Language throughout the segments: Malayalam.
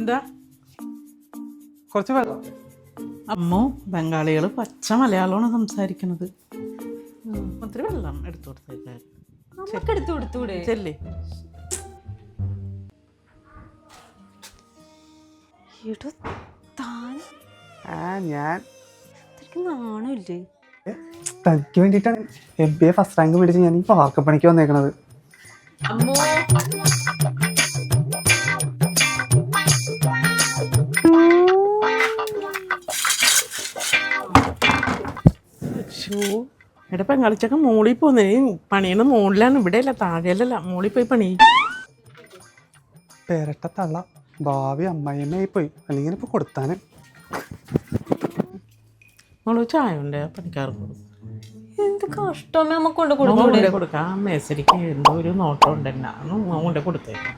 എന്താ കുറച്ച് വെള്ളം. അമ്മോ ബംഗാളികൾ പച്ച മലയാളമാണ് സംസാരിക്കുന്നത്. ഒത്തിരി വെള്ളം എടുത്തു കൊടുത്തേക്ക് എടുത്തു കൊടുത്തൂടെ? ചെല്ലേ ഞാൻ നാണില്ലേ? തനിക്ക് വേണ്ടിയിട്ടാണ് MBA ഫസ്റ്റ് റാങ്ക് മേടിച്ച് ഞാൻ ഈ പാർക്കപ്പണിക്ക് വന്നേക്കണത്. അമ്മോ എടാ പെങ്കളിച്ചൊക്കെ മോളിൽ പോന്നേ. പണിയണ മുകളിലാണ്, ഇവിടെ അല്ല താഴെയല്ല, മോളിൽ പോയി പണി. പേരട്ട തള്ള ഭാവി അമ്മായിയമ്മയായി പോയി, അല്ലെങ്കിൽ ഇപ്പൊ കൊടുത്താന്. മോള് ചായ ഉണ്ട് പണിക്കാർക്ക് എന്ത് കഷ്ടമേ അമ്മ കൊണ്ട് കൊടുക്കൂടെ? കൊടുക്കാം. മേസരിക്ക് എന്തോ ഒരു നോട്ടം ഉണ്ട്, എന്നാണ് കൊണ്ട് കൊടുത്തേക്കാം.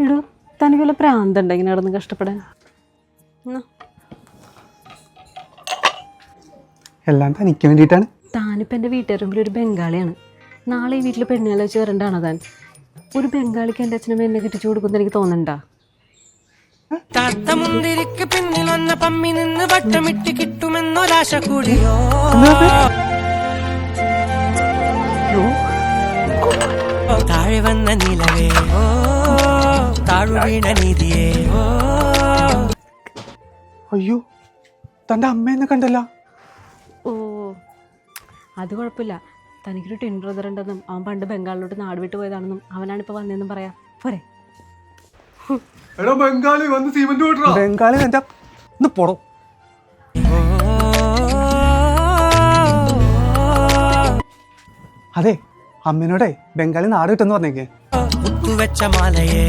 ഇടൂ, തനിക്ക് വല്ല പ്രാന്തുണ്ട് ഇങ്ങനെ നടന്ന് കഷ്ടപ്പെടാൻ? എല്ലാം തനിക്ക് വേണ്ടിയിട്ടാണ്. താനിപ്പോൾ എൻ്റെ വീട്ടുകാരുടെ ഒരു ബംഗാളിയാണ്. നാളെ ഈ വീട്ടിൽ പെണ്ണുകളെ വെച്ച് വരണ്ടാണ് താൻ. ഒരു ബംഗാളിക്ക് എൻ്റെ അച്ഛനമ്മ എന്നെ കെട്ടിച്ചു കൊടുക്കുമെന്ന് എനിക്ക് തോന്നണ്ട. മുന്തിരിക്ക് പിന്നിൽ വന്ന പമ്മി നിന്ന് വട്ടമിട്ട് കിട്ടുമെന്നൊരാശ കൂടിയോ താഴെ വന്ന നിലവേ ഓ താഴു വീണ നീതിയേ ഓ. അയ്യോ, തൻ്റെ അമ്മയെന്നെ കണ്ടല്ല. ഓ അത് കുഴപ്പമില്ല. തനിക്കൊരു ട്വിൻ ബ്രദർ ഉണ്ടെന്നും അവൻ പണ്ട് ബംഗാളിലോട്ട് നാട് വിട്ട് പോയതാണെന്നും അവനാണിപ്പോൾ വന്നതെന്നും പറയാം പോരെ? ബംഗാളി വന്ന് സിമന്റ് ബംഗാളി എന്റെ ഒന്ന് പോടോ. അതെ, അമ്മേനോടെ ബംഗാളി നാട് കിട്ടെന്ന് പറഞ്ഞേക്കേ. വെച്ച മാലയേ